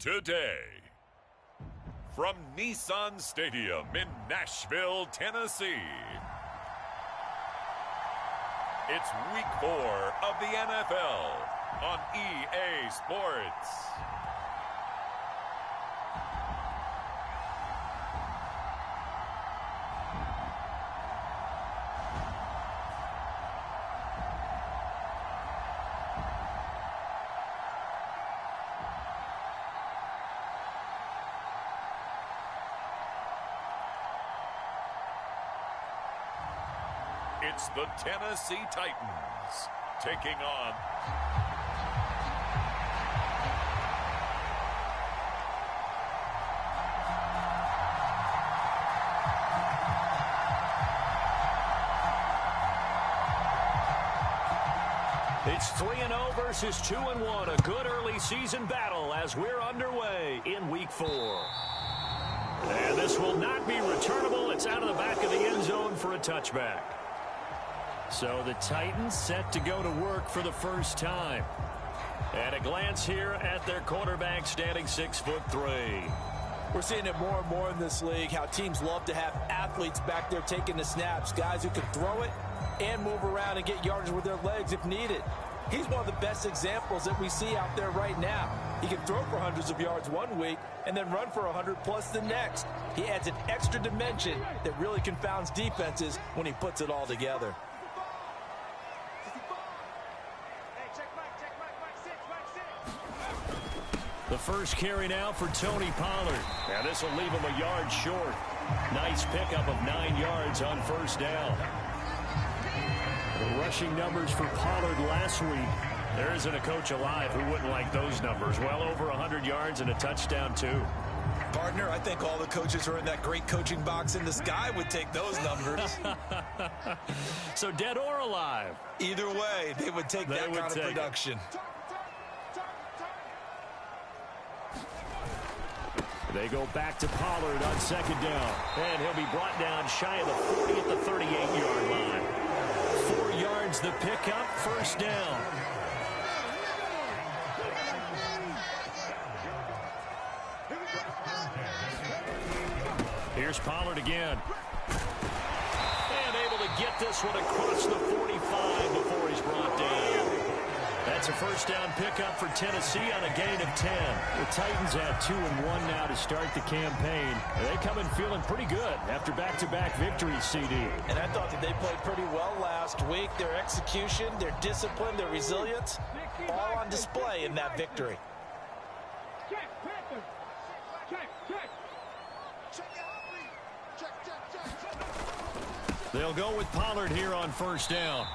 today. From Nissan Stadium in Nashville, Tennessee, it's Week 4 of the NFL on EA Sports. It's the Tennessee Titans taking on It's 3-0 versus 2-1. A good early season battle as we're underway in Week 4. And this will not be returnable. It's out of the back of the end zone for a touchback. So the Titans set to go to work for the first time. At a glance here at their quarterback standing 6'3". We're seeing it more and more in this league, how teams love to have athletes back there taking the snaps, guys who can throw it and move around and get yardage with their legs if needed. He's one of the best examples that we see out there right now. He can throw for hundreds of yards one week and then run for 100+ the next. He adds an extra dimension that really confounds defenses when he puts it all together. The first carry now for Tony Pollard. Now this will leave him a yard short. Nice pickup of 9 yards on first down. The rushing numbers for Pollard last week. There isn't a coach alive who wouldn't like those numbers. Well over 100 yards and a touchdown too. Partner, I think all the coaches who are in that great coaching box in the sky would take those numbers. So dead or alive? Either way, they would take that kind of production. They go back to Pollard on second down. And he'll be brought down shy of the 40 at the 38-yard line. 4 yards the pickup, first down. Here's Pollard again. And able to get this one across the 45 before he's brought down. That's a first down pickup for Tennessee on a gain of 10. The Titans have 2-1 now to start the campaign. They come in feeling pretty good after back-to-back victories, CD. And I thought that they played pretty well last week. Their execution, their discipline, their resilience, all on display in that victory. They'll go with Pollard here on first down.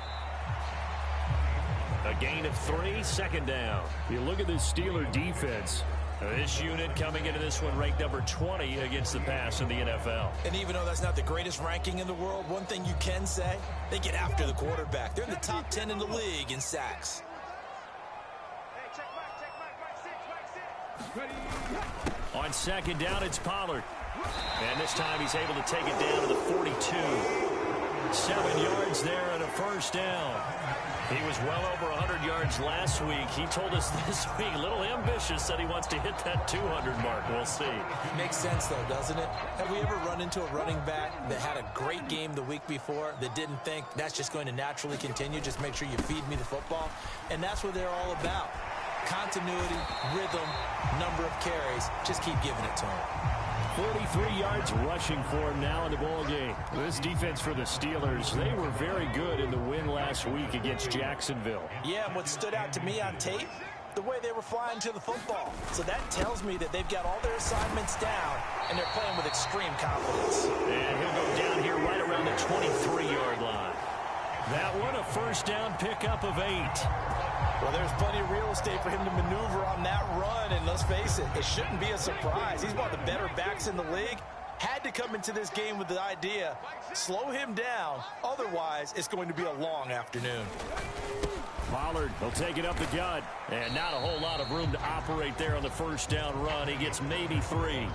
A gain of 3, second down. You look at this Steeler defense. This unit coming into this one ranked number 20 against the pass in the NFL. And even though that's not the greatest ranking in the world, one thing you can say, they get after the quarterback. They're in the top 10 in the league in sacks. On second down, it's Pollard. And this time he's able to take it down to the 42. 7 yards there and a first down. He was well over 100 yards last week. He told us this week, a little ambitious, said he wants to hit that 200 mark. We'll see. Makes sense, though, doesn't it? Have we ever run into a running back that had a great game the week before that didn't think that's just going to naturally continue? Just make sure you feed me the football. And that's what they're all about. Continuity, rhythm, number of carries. Just keep giving it to him. 43 yards rushing for him now in the ball game. This defense for the Steelers, they were very good in the win last week against Jacksonville. Yeah, and what stood out to me on tape, the way they were flying to the football. So that tells me that they've got all their assignments down, and they're playing with extreme confidence. And he'll go down here right around the 23-yard line. That one, a first down pickup of 8. Well, there's plenty of real estate for him to maneuver on that run, and let's face it, it shouldn't be a surprise. He's one of the better backs in the league. Had to come into this game with the idea, slow him down, otherwise it's going to be a long afternoon. Pollard will take it up the gut, and not a whole lot of room to operate there on the first down run. He gets maybe 3.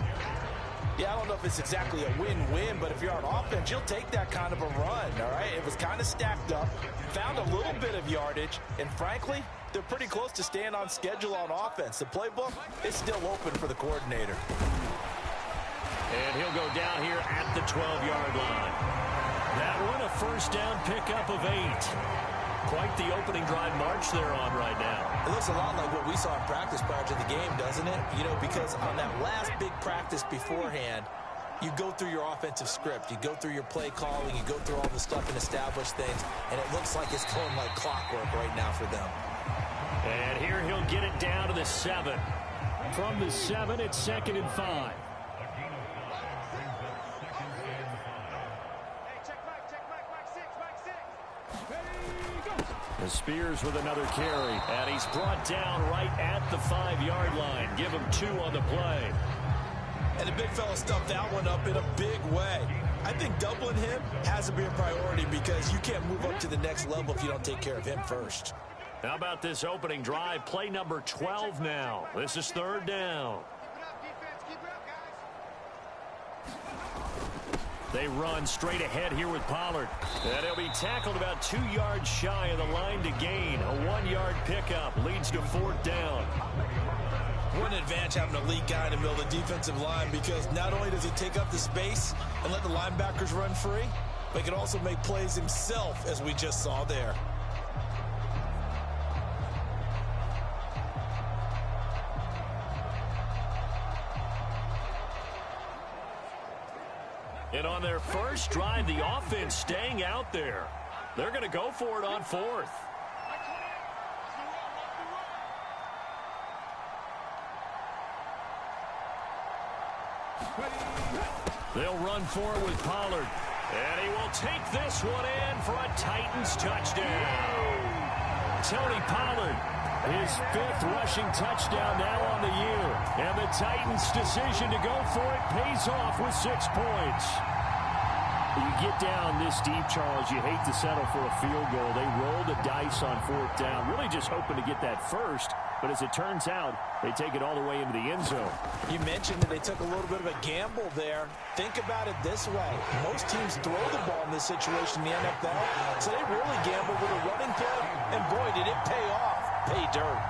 Yeah, I don't know if it's exactly a win-win, but if you're on offense, you'll take that kind of a run, all right? It was kind of stacked up, found a little bit of yardage, and frankly, they're pretty close to staying on schedule on offense. The playbook is still open for the coordinator. And he'll go down here at the 12-yard line. That one, a first down pickup of 8. Quite the opening drive march they're on right now. It looks a lot like what we saw in practice prior to the game, doesn't it? You know, because on that last big practice beforehand, you go through your offensive script. You go through your play calling. You go through all the stuff and establish things. And it looks like it's going like clockwork right now for them. And here he'll get it down to the 7. From the 7, it's 2nd and 5. The Spears with another carry, and he's brought down right at the 5-yard line. Give him 2 on the play. And the big fella stuffed that one up in a big way. I think doubling him has to be a priority because you can't move up to the next level if you don't take care of him first. How about this opening drive? Play number 12 now. This is 3rd down. They run straight ahead here with Pollard. And he'll be tackled about 2 yards shy of the line to gain. A 1-yard pickup leads to 4th down. What an advantage having a lead guy in the middle of the defensive line, because not only does he take up the space and let the linebackers run free, but he can also make plays himself, as we just saw there. And on their first drive, the offense staying out there. They're going to go for it on 4th. They'll run for it with Pollard. And he will take this one in for a Titans touchdown. Tony Pollard, his 5th rushing touchdown now on the year. And the Titans' decision to go for it pays off with 6 points. You get down this deep, Charles, you hate to settle for a field goal. They roll the dice on 4th down, really just hoping to get that first. But as it turns out, they take it all the way into the end zone. You mentioned that they took a little bit of a gamble there. Think about it this way. Most teams throw the ball in this situation in the NFL, so they really gamble with a running play, and boy, did it pay off. Pay dirt.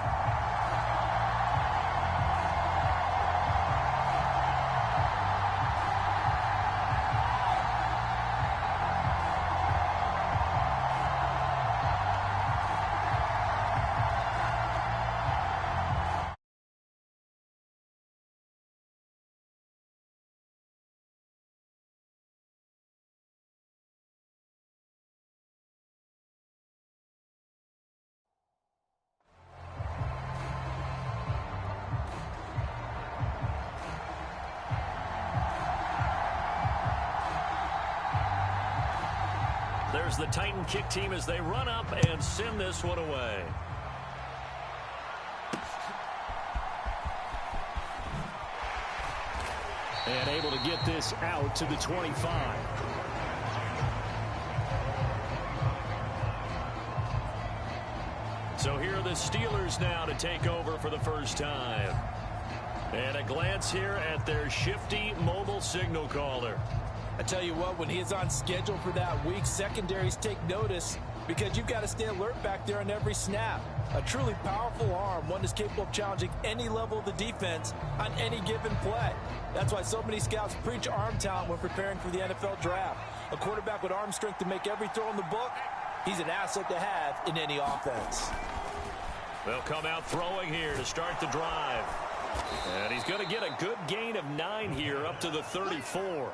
There's the Titan kick team as they run up and send this one away. And able to get this out to the 25. So here are the Steelers now to take over for the first time. And a glance here at their shifty mobile signal caller. I tell you what, when he is on schedule for that week, secondaries take notice because you've got to stay alert back there on every snap. A truly powerful arm, one that's capable of challenging any level of the defense on any given play. That's why so many scouts preach arm talent when preparing for the NFL draft. A quarterback with arm strength to make every throw in the book, he's an asset to have in any offense. They'll come out throwing here to start the drive. And he's going to get a good gain of 9 here up to the 34.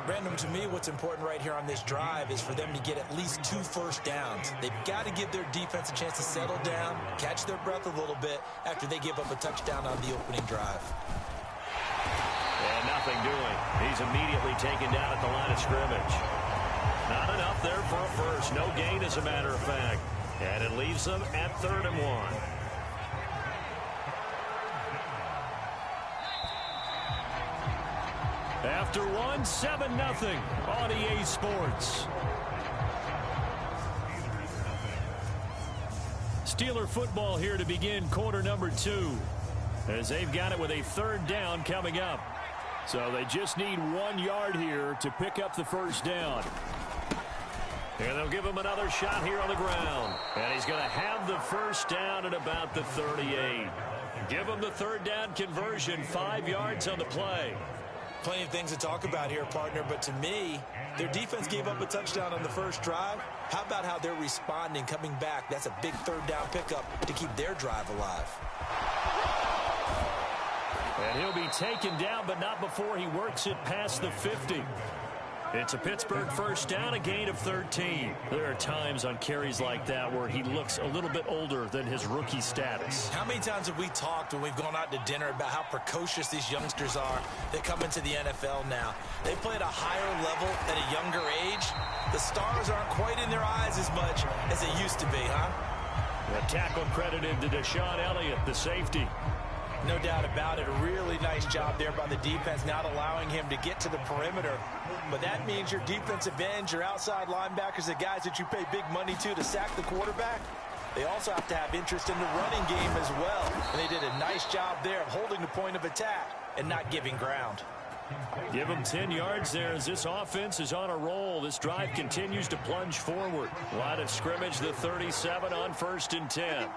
Brandon, to me, what's important right here on this drive is for them to get at least 2 first downs. They've got to give their defense a chance to settle down, catch their breath a little bit after they give up a touchdown on the opening drive. And nothing doing. He's immediately taken down at the line of scrimmage. Not enough there for a first. No gain, as a matter of fact. And it leaves them at 3rd and 1. After 1, 7-0 on EA Sports. Steeler football here to begin quarter number 2. As they've got it with a 3rd down coming up. So they just need 1 yard here to pick up the first down. And they'll give him another shot here on the ground. And he's going to have the first down at about the 38. Give him the third down conversion, 5 yards on the play. Plenty of things to talk about here, partner, but to me, their defense gave up a touchdown on the first drive. How about how they're responding, coming back? That's a big third down pickup to keep their drive alive. And he'll be taken down, but not before he works it past the 50. It's a Pittsburgh first down, a gain of 13. There are times on carries like that where he looks a little bit older than his rookie status. How many times have we talked when we've gone out to dinner about how precocious these youngsters are that come into the NFL now? They play at a higher level at a younger age. The stars aren't quite in their eyes as much as they used to be, huh? The tackle credited to Deshaun Elliott, the safety. No doubt about it. A really nice job there by the defense, not allowing him to get to the perimeter. But that means your defensive ends, your outside linebackers, the guys that you pay big money to sack the quarterback, they also have to have interest in the running game as well. And they did a nice job there of holding the point of attack and not giving ground. Give him 10 yards there as this offense is on a roll. This drive continues to plunge forward. Line of scrimmage, the 37 on 1st and 10.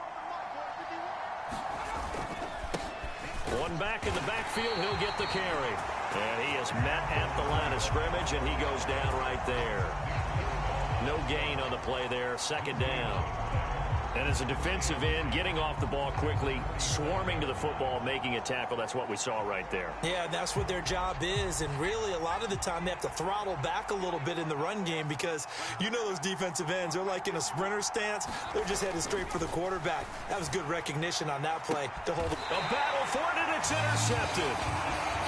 One back in the backfield, he'll get the carry. And he is met at the line of scrimmage, and he goes down right there. No gain on the play there, 2nd down. And as a defensive end, getting off the ball quickly, swarming to the football, making a tackle, that's what we saw right there. Yeah, that's what their job is. And really, a lot of the time, they have to throttle back a little bit in the run game because you know those defensive ends, they're like in a sprinter stance. They're just headed straight for the quarterback. That was good recognition on that play to hold it. A battle for it, and it's intercepted.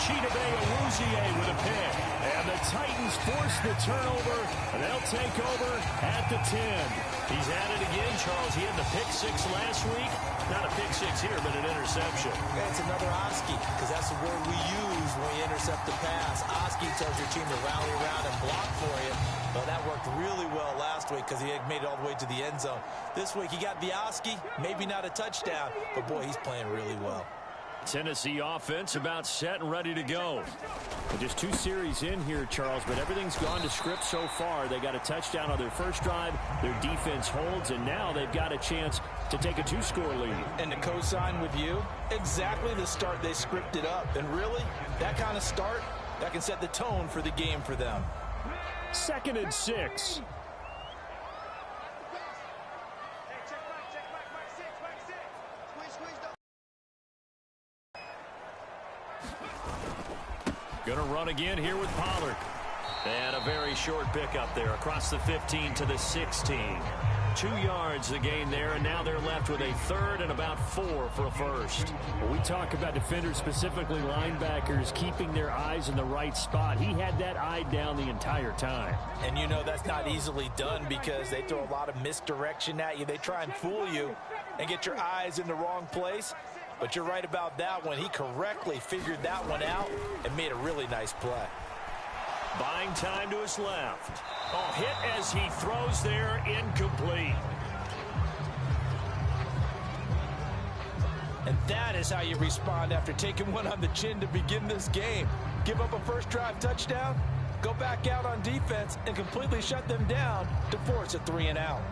Chidobe Awuzie with a pick. And the Titans force the turnover, and they'll take over at the 10. He's at it again, Charles. He had the pick 6 last week. Not a pick 6 here, but an interception. Yeah, it's another Oski, because that's the word we use when we intercept the pass. Oski tells your team to rally around and block for you. Well, that worked really well last week because he had made it all the way to the end zone. This week, he got the Oski, maybe not a touchdown, but boy, he's playing really well. Tennessee offense about set and ready to go. Just 2 series in here, Charles, but everything's gone to script so far. They got a touchdown on their first drive. Their defense holds, and now they've got a chance to take a 2-score lead. And to co-sign with you, exactly the start they scripted up. And really, that kind of start, that can set the tone for the game for them. 2nd and 6. Going to run again here with Pollard. And a very short pickup there across the 15 to the 16. 2 yards the gain there, and now they're left with a 3rd and about 4 for a first. When we talk about defenders, specifically linebackers, keeping their eyes in the right spot. He had that eye down the entire time. And you know that's not easily done because they throw a lot of misdirection at you. They try and fool you and get your eyes in the wrong place. But you're right about that one. He correctly figured that one out and made a really nice play. Buying time to his left. Oh, hit as he throws there, incomplete. And that is how you respond after taking one on the chin to begin this game. Give up a first drive touchdown, go back out on defense, and completely shut them down to force a 3-and-out.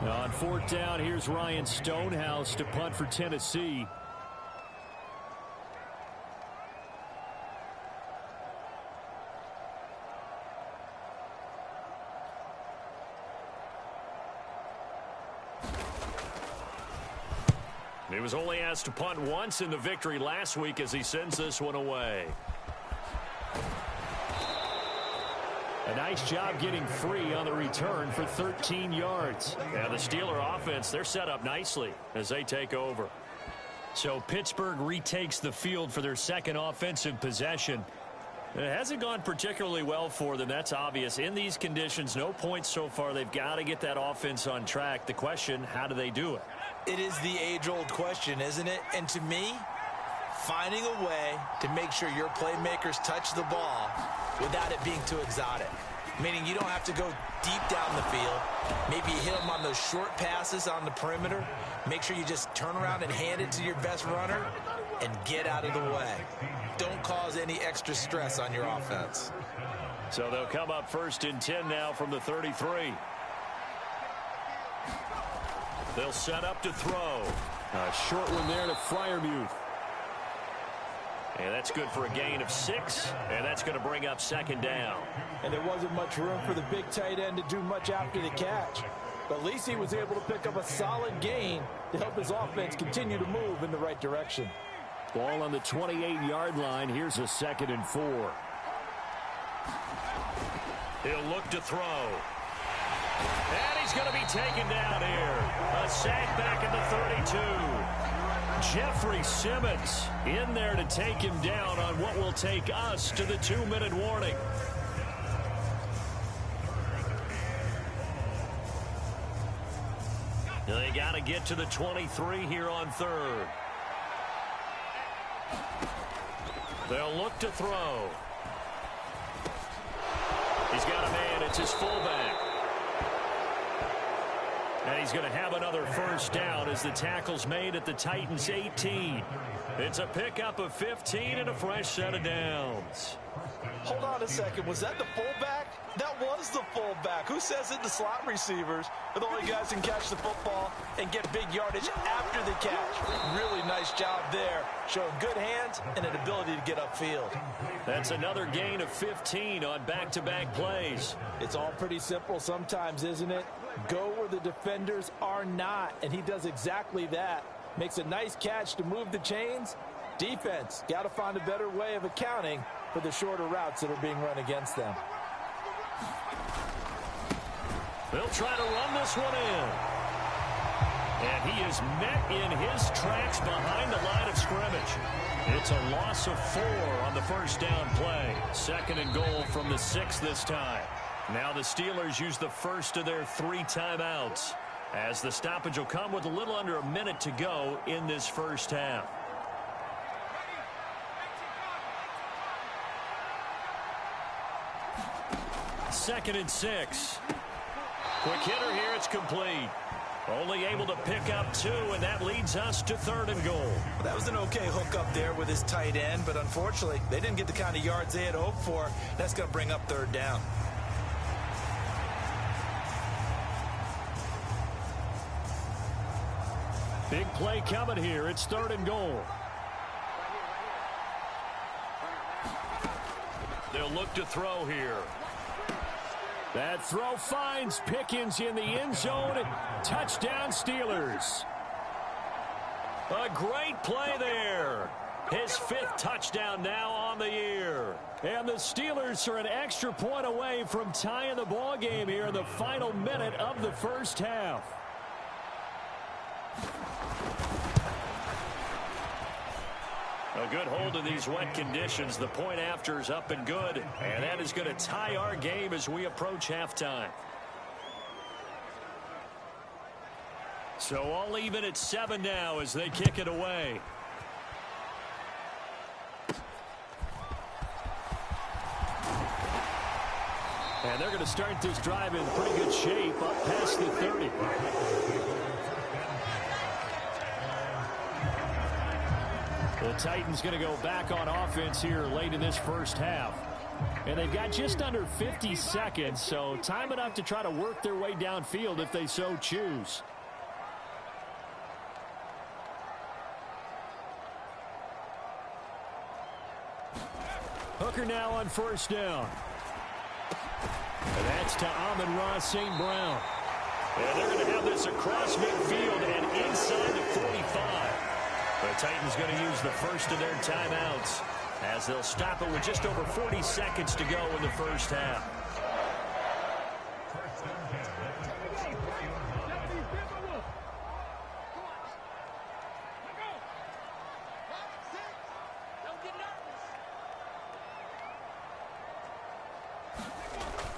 On 4th down, here's Ryan Stonehouse to punt for Tennessee. He was only asked to punt once in the victory last week as he sends this one away. A nice job getting free on the return for 13 yards. Now the Steeler offense, they're set up nicely as they take over. So Pittsburgh retakes the field for their 2nd offensive possession. It hasn't gone particularly well for them, that's obvious. In these conditions, no points so far. They've got to get that offense on track. The question, how do they do it? It is the age-old question, isn't it? And to me, finding a way to make sure your playmakers touch the ball without it being too exotic. Meaning you don't have to go deep down the field. Maybe you hit them on those short passes on the perimeter. Make sure you just turn around and hand it to your best runner and get out of the way. Don't cause any extra stress on your offense. So they'll come up 1st and 10 now from the 33. They'll set up to throw. A short one there to Freiermuth. And that's good for a gain of 6, and that's going to bring up 2nd down. And there wasn't much room for the big tight end to do much after the catch. But at least he was able to pick up a solid gain to help his offense continue to move in the right direction. Ball on the 28-yard line. Here's a 2nd and 4. He'll look to throw. And he's going to be taken down here. A sack back at the 32. Jeffrey Simmons in there to take him down on what will take us to the 2-minute warning. They got to get to the 23 here on 3rd. They'll look to throw. He's got a man. It's his fullback. And he's going to have another 1st down as the tackle's made at the Titans' 18. It's a pickup of 15 and a fresh set of downs. Hold on a second. Was that the fullback? That was the fullback. Who says it? The slot receivers are the only guys who can catch the football and get big yardage after the catch. Really nice job there, showing good hands and an ability to get upfield. That's another gain of 15 on back-to-back plays. It's all pretty simple sometimes, isn't it? Go where the defenders are not, and he does exactly that. Makes a nice catch to move the chains. Defense, got to find a better way of accounting for the shorter routes that are being run against them. They'll try to run this one in. And he is met in his tracks behind the line of scrimmage. It's a loss of 4 on the 1st down play. 2nd and goal from the 6 this time. Now the Steelers use the 1st of their 3 timeouts, as the stoppage will come with a little under a minute to go in this 1st half. Second and 6. Quick hitter here. It's complete. Only able to pick up 2, and that leads us to 3rd and goal. Well, that was an okay hook up there with his tight end, but unfortunately, they didn't get the kind of yards they had hoped for. That's going to bring up 3rd down. Big play coming here. It's 3rd and goal. They'll look to throw here. That throw finds Pickens in the end zone. Touchdown, Steelers. A great play there. His 5th touchdown now on the year. And the Steelers are an extra point away from tying the ball game here in the final minute of the 1st half. A good hold in these wet conditions. The point after is up and good. And that is going to tie our game as we approach halftime. So all even at 7 now as they kick it away. And they're going to start this drive in pretty good shape up past the 30. The Titans going to go back on offense here late in this 1st half. And they've got just under 50 seconds, so time enough to try to work their way downfield if they so choose. Hooker now on 1st down. And that's to Amon-Ra St. Brown. And they're going to have this across midfield and inside the 45. The Titans going to use the 1st of their timeouts as they'll stop it with just over 40 seconds to go in the 1st half.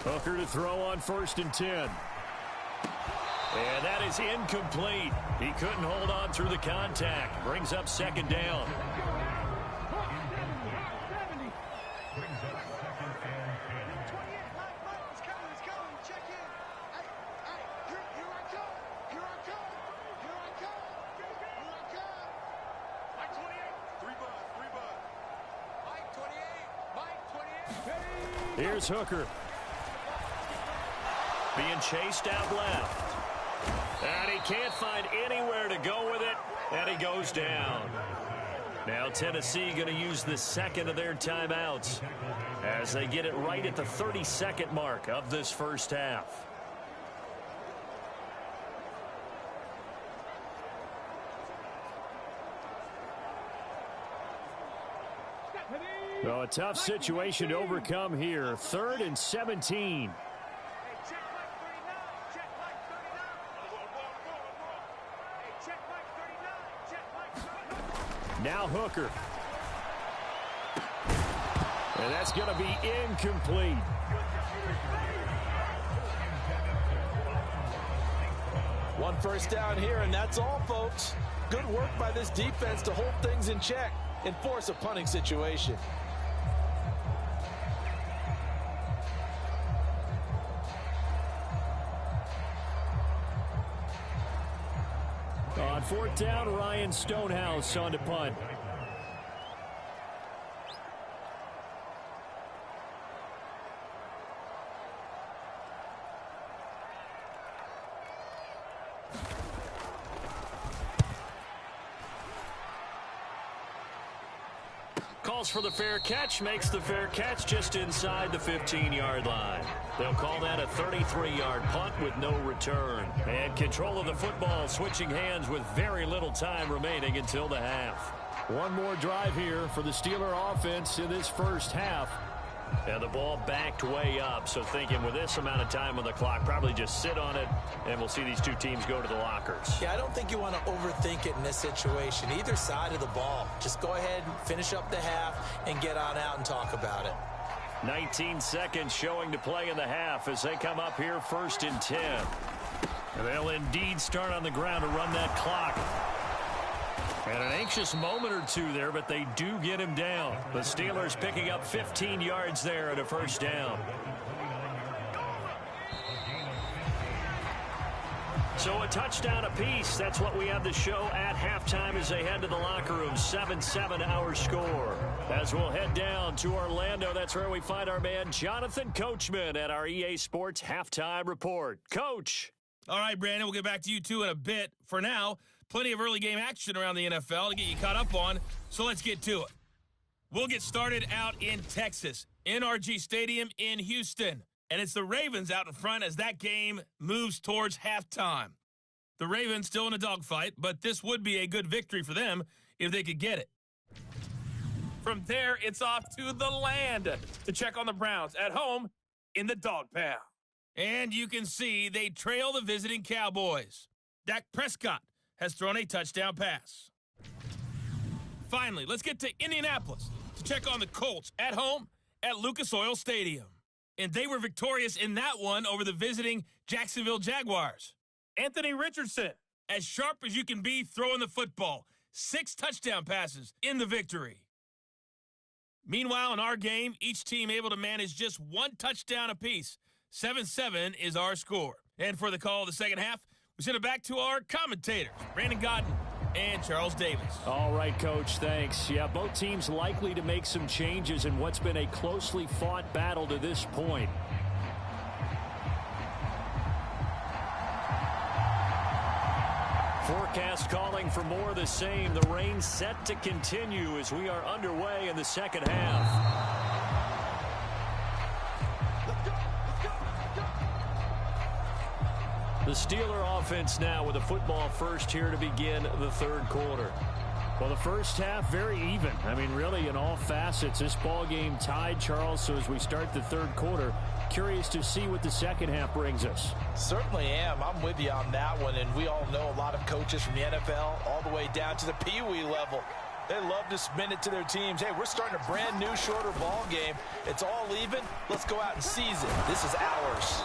Hooker to throw on 1st and 10. And that is incomplete. He couldn't hold on through the contact. Brings up 2nd down. Here's Hooker. Being chased out left. And he can't find anywhere to go with it, and he goes down. Now Tennessee going to use the second of their timeouts as they get it right at the 30-second mark of this first half. Well, a tough situation to overcome here. 3rd and 17. Now Hooker. And that's going to be incomplete. One first down here, and that's all, folks. Good work by this defense to hold things in check and force a punting situation. On 4th down, Ryan Stonehouse on to punt. Calls for the fair catch, makes the fair catch just inside the 15-yard line. They'll call that a 33-yard punt with no return. And control of the football switching hands with very little time remaining until the half. One more drive here for the Steeler offense in this first half. And the ball backed way up, so thinking with this amount of time on the clock, probably just sit on it, and we'll see these two teams go to the lockers. Yeah, I don't think you want to overthink it in this situation. Either side of the ball. Just go ahead and finish up the half and get on out and talk about it. 19 seconds showing to play in the half as they come up here 1st and 10. And they'll indeed start on the ground to run that clock. And an anxious moment or two there, but they do get him down. The Steelers picking up 15 yards there at a first down. So a touchdown apiece. That's what we have to show at halftime as they head to the locker room. 7-7 our score. As we'll head down to Orlando, that's where we find our man Jonathan Coachman at our EA Sports Halftime Report. Coach. All right, Brandon, we'll get back to you two in a bit. For now, plenty of early game action around the NFL to get you caught up on, so let's get to it. We'll get started out in Texas, NRG Stadium in Houston. And it's the Ravens out in front as that game moves towards halftime. The Ravens still in a dogfight, but this would be a good victory for them if they could get it. From there, it's off to the land to check on the Browns at home in the Dog Pound. And you can see they trail the visiting Cowboys. Dak Prescott has thrown a touchdown pass. Finally, let's get to Indianapolis to check on the Colts at home at Lucas Oil Stadium. And they were victorious in that one over the visiting Jacksonville Jaguars. Anthony Richardson, as sharp as you can be throwing the football. 6 touchdown passes in the victory. Meanwhile, in our game, each team able to manage just 1 touchdown apiece. 7-7 is our score. And for the call of the second half, we send it back to our commentators, Brandon Godden and Charles Davis. All right, Coach, thanks. Yeah, both teams likely to make some changes in what's been a closely fought battle to this point. Forecast calling for more of the same. The rain set to continue as we are underway in the second half. The Steeler offense now with the football first here to begin the third quarter. Well, the first half, very even. I mean, really, in all facets, this ball game tied, Charles. So as we start the third quarter, curious to see what the second half brings us. Certainly am. I'm with you on that one. And we all know a lot of coaches from the NFL all the way down to the Pee Wee level. They love to spin it to their teams. Hey, we're starting a brand new, shorter ball game. It's all even. Let's go out and seize it. This is ours.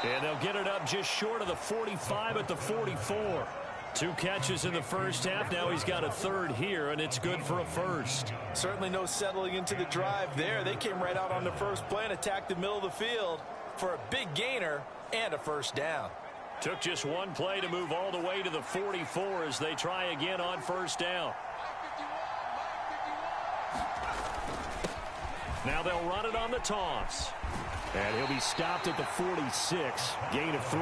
And they'll get it up just short of the 45 at the 44. 2 catches in the first half. Now he's got a third here, and it's good for a first. Certainly no settling into the drive there. They came right out on the first play and attacked the middle of the field for a big gainer and a first down. Took just 1 play to move all the way to the 44 as they try again on first down. Now they'll run it on the toss. And he'll be stopped at the 46, gain of 3.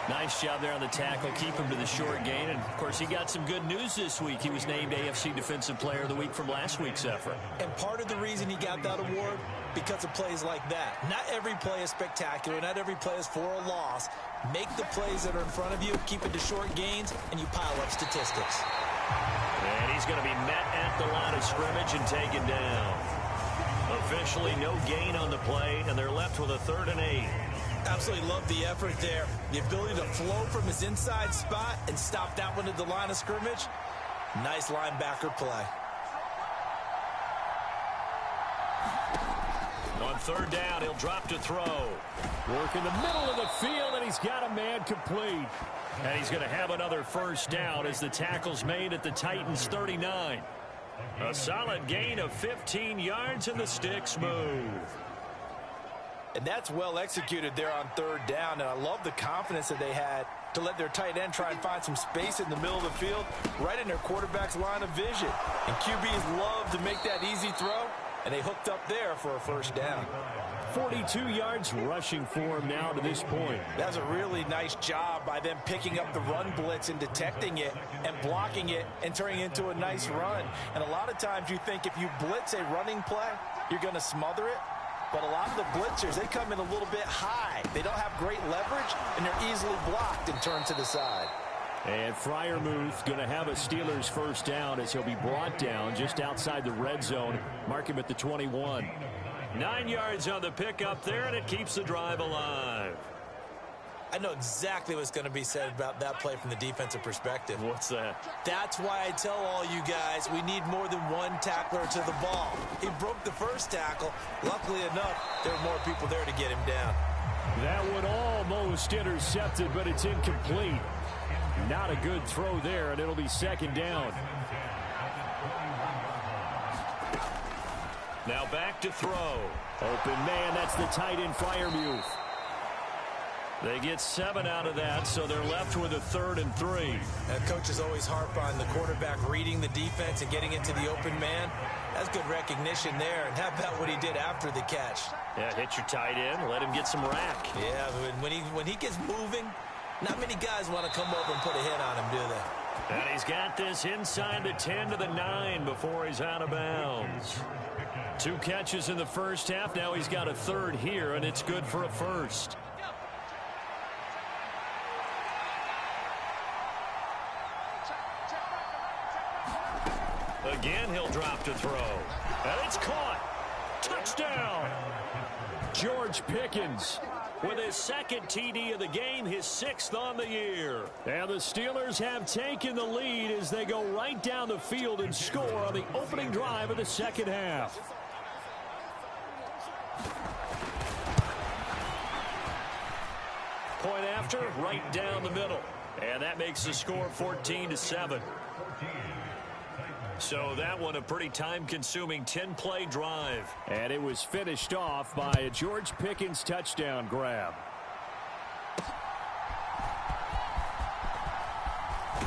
Nice job there on the tackle. Keep him to the short gain. And, of course, he got some good news this week. He was named AFC Defensive Player of the Week from last week's effort. And part of the reason he got that award, because of plays like that. Not every play is spectacular. Not every play is for a loss. Make the plays that are in front of you, keep it to short gains, and you pile up statistics. And he's going to be met at the line of scrimmage and taken down. Officially no gain on the play, and they're left with a 3rd and 8. Absolutely love the effort there. The ability to flow from his inside spot and stop that one at the line of scrimmage. Nice linebacker play. On 3rd down, he'll drop to throw. Work in the middle of the field, and he's got a man complete. And he's going to have another 1st down as the tackle's made at the Titans' 39. A solid gain of 15 yards, and the sticks move. And that's well executed there on 3rd down. And I love the confidence that they had to let their tight end try and find some space in the middle of the field, right in their quarterback's line of vision. And QBs love to make that easy throw, and they hooked up there for a 1st down. 42 yards rushing for him now to this point. That was a really nice job by them picking up the run blitz and detecting it and blocking it and turning it into a nice run. And a lot of times you think if you blitz a running play, you're going to smother it. But a lot of the blitzers, they come in a little bit high. They don't have great leverage, and they're easily blocked and turned to the side. And Freiermuth going to have a Steelers 1st down as he'll be brought down just outside the red zone. Mark him at the 21. 9 yards on the pickup there, and it keeps the drive alive. I know exactly what's going to be said about that play from the defensive perspective. What's that? That's why I tell all you guys we need more than one tackler to the ball. He broke the 1st tackle. Luckily enough, there were more people there to get him down. That one almost intercepted, but it's incomplete. Not a good throw there, and it'll be 2nd down. Now back to throw. Open man, that's the tight end Freiermuth. They get 7 out of that, so they're left with a 3rd and 3. Coaches always harp on the quarterback reading the defense and getting into the open man. That's good recognition there. And how about what he did after the catch? Yeah, hit your tight end, let him get some rack. Yeah, when he gets moving, not many guys want to come over and put a hit on him, do they? And he's got this inside the 10 to the 9 before he's out of bounds. 2 catches in the 1st half. Now he's got a 3rd here, and it's good for a 1st. Again, he'll drop to throw. And it's caught. Touchdown. George Pickens with his 2nd TD of the game, his 6th on the year. And the Steelers have taken the lead as they go right down the field and score on the opening drive of the 2nd half. Point after, right down the middle. And that makes the score 14-7. So that one a pretty time-consuming 10-play drive. And it was finished off by a George Pickens touchdown grab.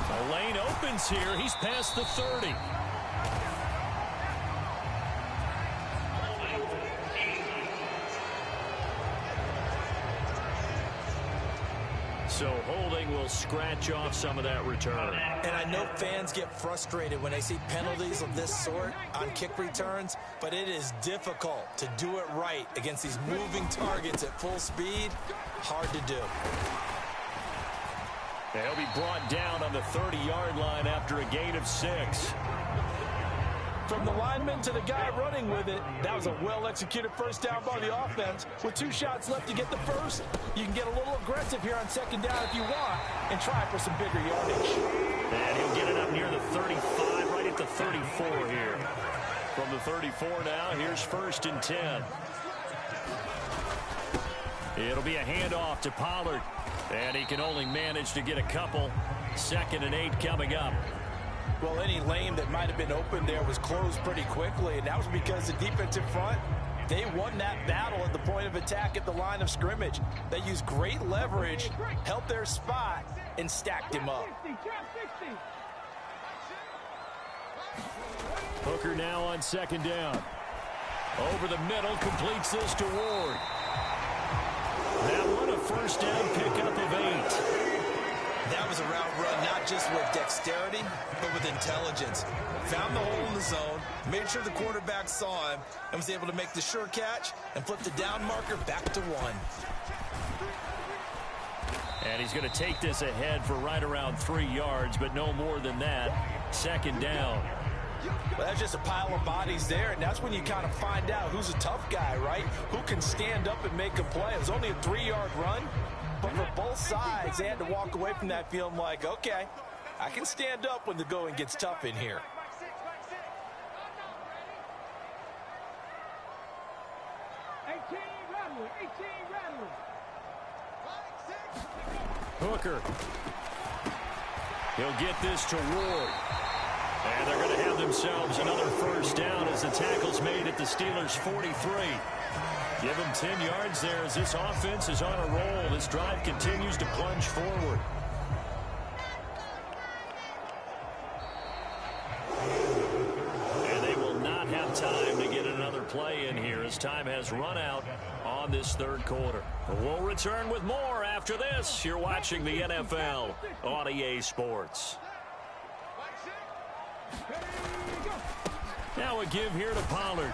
The lane opens here. He's past the 30. So holding will scratch off some of that return. And I know fans get frustrated when they see penalties of this sort on kick returns, but it is difficult to do it right against these moving targets at full speed. Hard to do. They'll be brought down on the 30-yard line after a gain of 6. From the lineman to the guy running with it, that was a well-executed 1st down by the offense. With 2 shots left to get the 1st, you can get a little aggressive here on 2nd down if you want and try for some bigger yardage. And he'll get it up near the 35, right at the 34 here. From the 34 now, here's 1st and 10. It'll be a handoff to Pollard. And he can only manage to get a couple. 2nd and 8 coming up. Well, any lane that might have been open there was closed pretty quickly, and that was because the defensive front, they won that battle at the point of attack at the line of scrimmage. They used great leverage, helped their spot, and stacked him up. Hooker now on 2nd down. Over the middle, completes this to Ward. first down pickup of 8. That was a route run, not just with dexterity, but with intelligence. Found the hole in the zone, made sure the quarterback saw him, and was able to make the sure catch and flip the down marker back to 1. And he's going to take this ahead for right around 3 yards, but no more than that. Second down. Well, that's just a pile of bodies there, and that's when you kind of find out who's a tough guy, right? Who can stand up and make a play. It was only a 3-yard run. But for both sides, they had to walk away from that feeling like, okay, I can stand up when the going gets tough in here. Hooker. He'll get this to Ward. And they're going to have themselves another first down as the tackle's made at the Steelers' 43. Give them 10 yards there as this offense is on a roll. This drive continues to plunge forward. And they will not have time to get another play in here as time has run out on this third quarter. We'll return with more after this. You're watching the NFL on EA Sports. Now a give here to Pollard.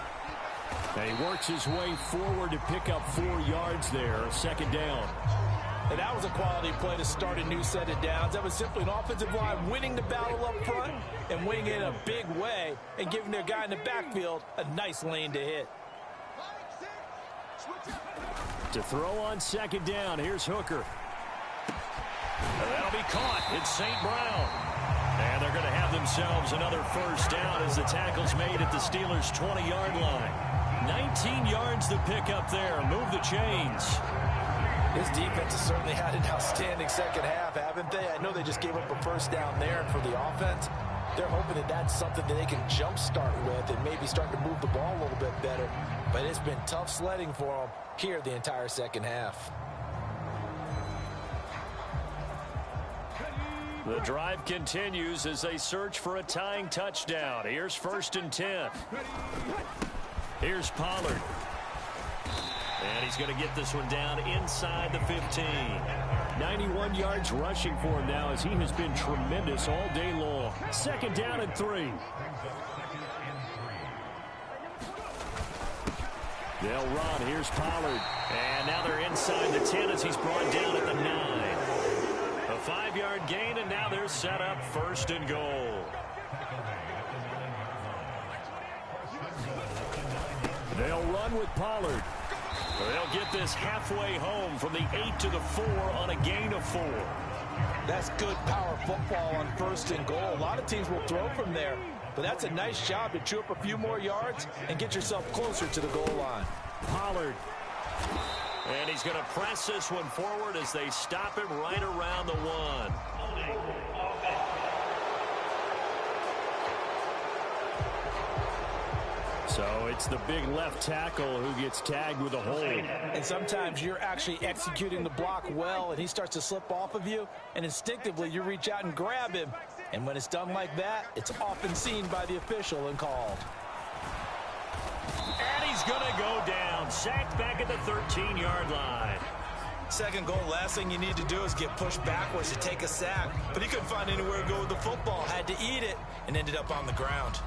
And he works his way forward to pick up 4 yards there. Second down. And that was a quality play to start a new set of downs. That was simply an offensive line winning the battle up front and winning it in a big way and giving their guy in the backfield a nice lane to hit. To throw on second down, here's Hooker. And that'll be caught. It's St. Brown. And they're going to have themselves another first down as the tackle's made at the Steelers' 20-yard line. 19 yards to pick up there. Move the chains. This defense has certainly had an outstanding second half, haven't they? I know they just gave up a first down there, and for the offense, they're hoping that that's something that they can jumpstart with and maybe start to move the ball a little bit better. But it's been tough sledding for them here the entire second half. The drive continues as they search for a tying touchdown. Here's 1st and 10. Here's Pollard. And he's going to get this one down inside the 15. 91 yards rushing for him now as he has been tremendous all day long. Second down and 3. They'll run. Here's Pollard. And now they're inside the 10 as he's brought down at the 9. A 5-yard gain, and now they're set up 1st and goal. They'll run with Pollard. They'll get this halfway home from the 8 to the 4 on a gain of 4. That's good power football on 1st and goal. A lot of teams will throw from there, but that's a nice job to chew up a few more yards and get yourself closer to the goal line. Pollard. And he's going to press this one forward as they stop him right around the 1. So it's the big left tackle who gets tagged with a hold. And sometimes you're actually executing the block well, and he starts to slip off of you, and instinctively you reach out and grab him. And when it's done like that, it's often seen by the official and called. And he's going to go down. Sacked back at the 13-yard line. Second goal, last thing you need to do is get pushed backwards to take a sack. But he couldn't find anywhere to go with the football, had to eat it, and ended up on the ground.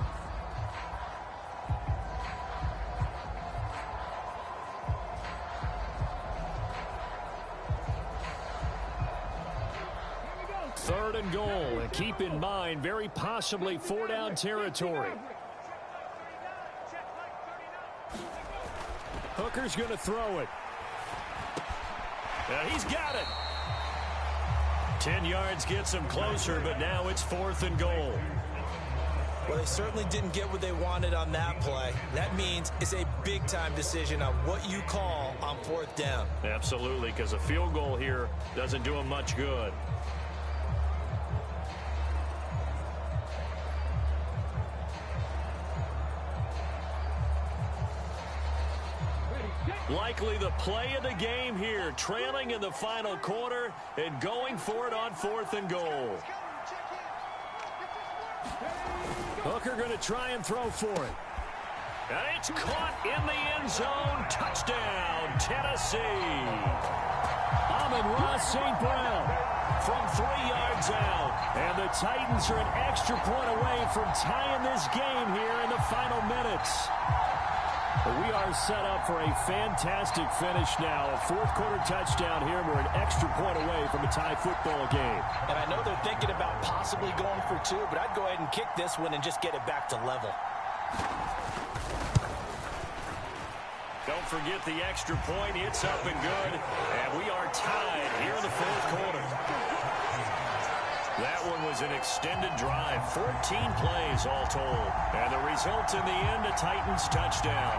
Third and goal, and keep in mind, very possibly 4-down territory. Hooker's going to throw it. He's got it. 10 yards gets him closer, but now it's 4th and goal. Well, they certainly didn't get what they wanted on that play. That means it's a big-time decision on what you call on 4th down. Absolutely, because a field goal here doesn't do him much good. Likely the play of the game here, trailing in the final quarter and going for it on 4th and goal. Hooker going to try and throw for it. And it's caught in the end zone. Touchdown, Tennessee. Amon-Ra St. Brown from 3 yards out. And the Titans are an extra point away from tying this game here in the final minutes. But we are set up for a fantastic finish now. A fourth-quarter touchdown here. We're an extra point away from a tie football game. And I know they're thinking about possibly going for 2, but I'd go ahead and kick this one and just get it back to level. Don't forget the extra point. It's up and good. And we are tied here in the fourth quarter. That one was an extended drive, 14 plays all told. And the result in the end, a Titans touchdown.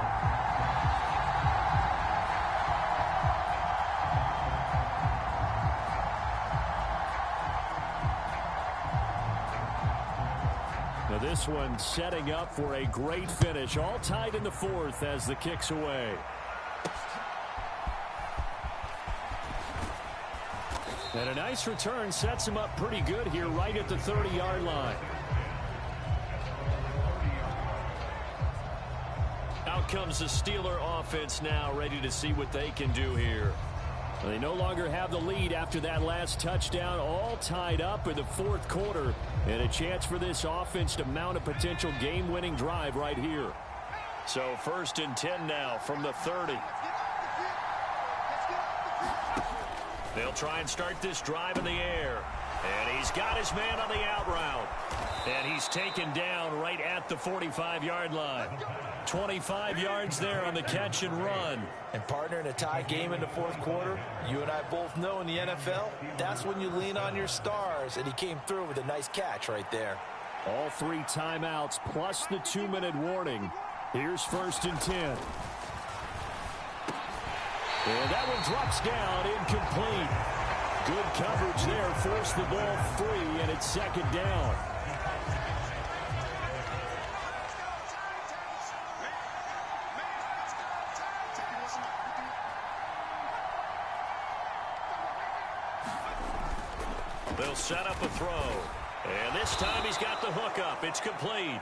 Now this one setting up for a great finish. All tied in the fourth as the kick's away. And a nice return sets him up pretty good here right at the 30-yard line. Out comes the Steeler offense now, ready to see what they can do here. They no longer have the lead after that last touchdown, all tied up in the fourth quarter, and a chance for this offense to mount a potential game-winning drive right here. So 1st and 10 now from the 30. They'll try and start this drive in the air. And he's got his man on the out route. And he's taken down right at the 45-yard line. 25 yards there on the catch and run. And partner, in a tie game in the fourth quarter, you and I both know in the NFL, that's when you lean on your stars. And he came through with a nice catch right there. All 3 timeouts plus the 2-minute warning. Here's 1st and 10. And that one drops down, incomplete. Good coverage there, forced the ball free, and it's 2nd down. They'll set up a throw. And this time he's got the hook up. It's complete.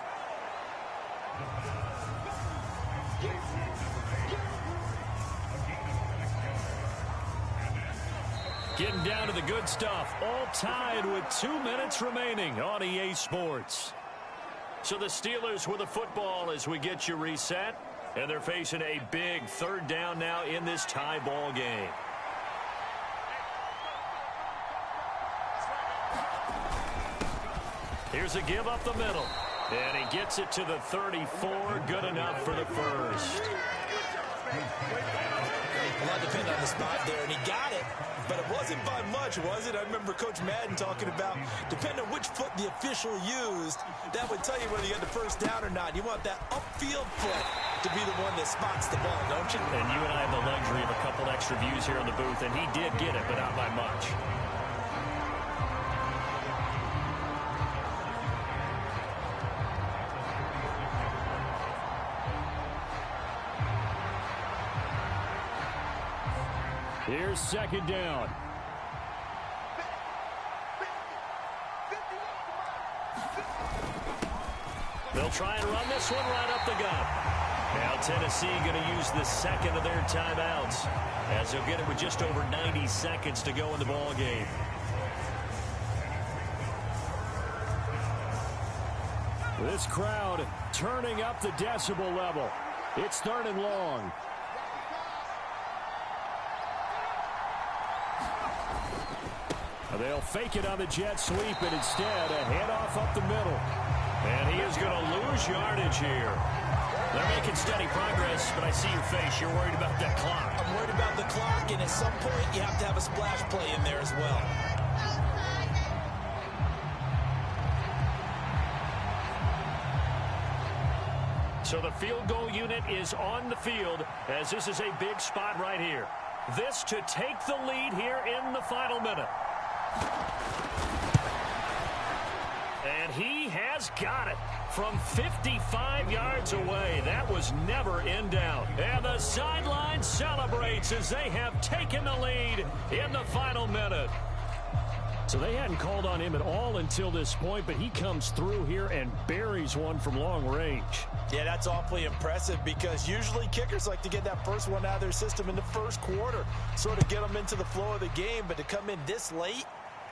Getting down to the good stuff. All tied with 2 minutes remaining on EA Sports. So the Steelers with the football as we get you reset. And they're facing a big 3rd down now in this tie ball game. Here's a give up the middle. And he gets it to the 34. Good enough for the first. A lot depended on the spot there, and he got it. But it wasn't by much, was it? I remember Coach Madden talking about, depending on which foot the official used, that would tell you whether you had the first down or not. You want that upfield foot to be the one that spots the ball, don't you? And you and I have the luxury of a couple extra views here in the booth, and he did get it, but not by much. Here's 2nd down. They'll try and run this one right up the gut. Now Tennessee going to use the 2nd of their timeouts as they'll get it with just over 90 seconds to go in the ball game. This crowd turning up the decibel level. It's 3rd and long. They'll fake it on the jet sweep, and instead a handoff up the middle. And he is going to lose yardage here. They're making steady progress, but I see your face. You're worried about that clock. I'm worried about the clock, and at some point you have to have a splash play in there as well. So the field goal unit is on the field as this is a big spot right here. This to take the lead here in the final minute. And he has got it from 55 yards away. That was never in doubt. And the sideline celebrates as they have taken the lead in the final minute. So they hadn't called on him at all until this point, but he comes through here and buries one from long range. Yeah, that's awfully impressive because usually kickers like to get that first one out of their system in the first quarter, sort of get them into the flow of the game, but to come in this late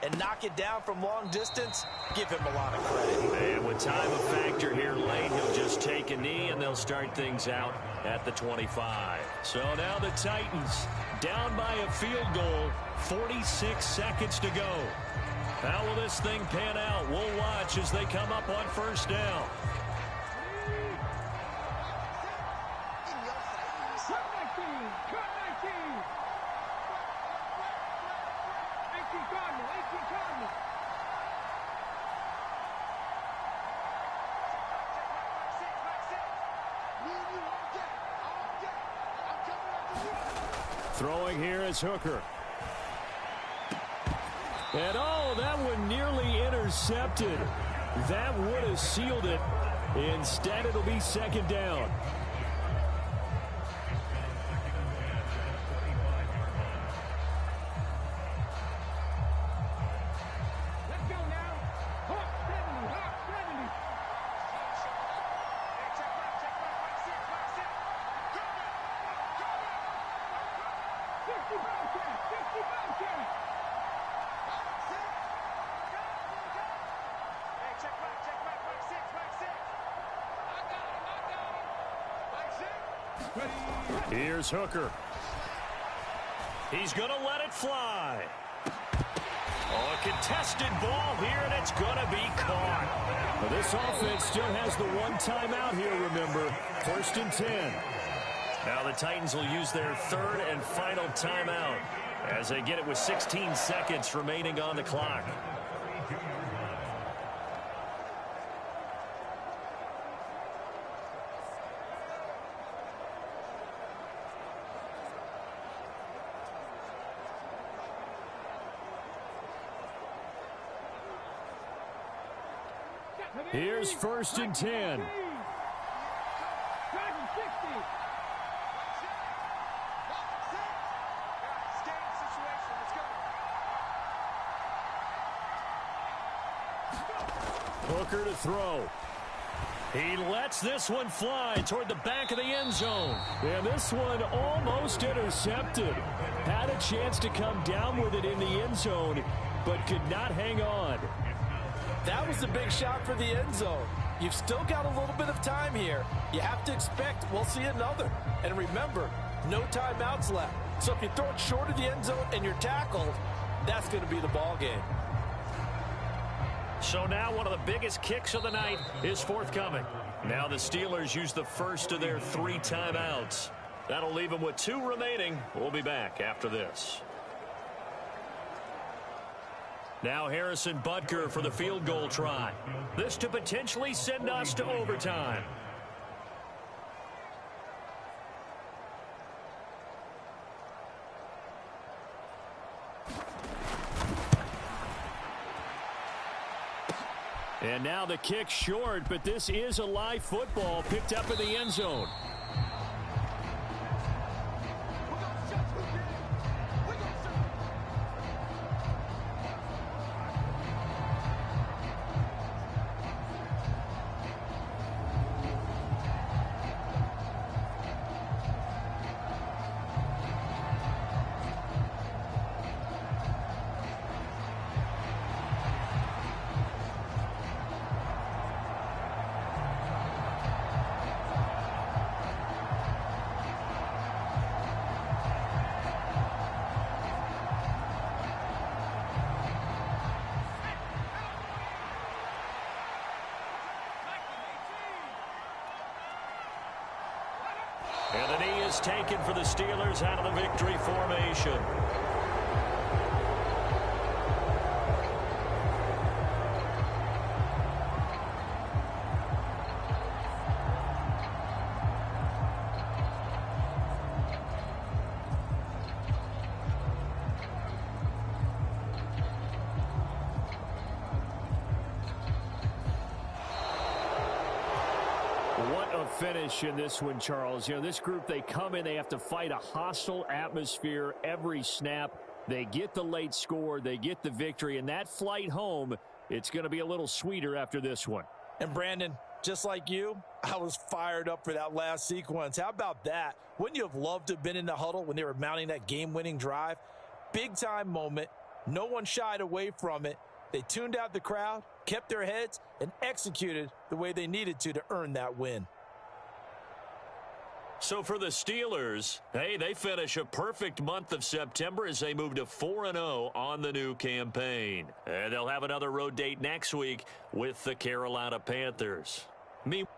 and knock it down from long distance, give him a lot of credit. And with time a factor here late, he'll just take a knee and they'll start things out at the 25. So now the Titans down by a field goal, 46 seconds to go. How will this thing pan out? We'll watch as they come up on first down. Throwing here is Hooker. And oh, that one nearly intercepted. That would have sealed it. Instead, it'll be second down. Here's Hooker. He's going to let it fly. Oh, a contested ball here, and it's going to be caught. Well, this offense still has the one timeout here, remember. 1st and 10. Now the Titans will use their third and final timeout as they get it with 16 seconds remaining on the clock. Here's 1st and 10. Hooker to throw. He lets this one fly toward the back of the end zone. And this one almost intercepted. Had a chance to come down with it in the end zone, but could not hang on. That was a big shot for the end zone. You've still got a little bit of time here. You have to expect we'll see another. And remember, no timeouts left. So if you throw it short of the end zone and you're tackled, that's going to be the ball game. So now one of the biggest kicks of the night is forthcoming. Now the Steelers use the first of their 3 timeouts. That'll leave them with 2 remaining. We'll be back after this. Now Harrison Butker for the field goal try. This to potentially send us to overtime. And now the kick short, but this is a live football picked up in the end zone. And the knee is taken for the Steelers out of the victory formation. What a finish in this one, Charles. You know, this group, they come in, they have to fight a hostile atmosphere every snap. They get the late score, they get the victory, and that flight home, it's going to be a little sweeter after this one. And Brandon, just like you, I was fired up for that last sequence. How about that? Wouldn't you have loved to have been in the huddle when they were mounting that game-winning drive? Big-time moment. No one shied away from it. They tuned out the crowd, kept their heads, and executed the way they needed to earn that win. So for the Steelers, hey, they finish a perfect month of September as they move to 4-0 on the new campaign. And they'll have another road date next week with the Carolina Panthers. Meanwhile,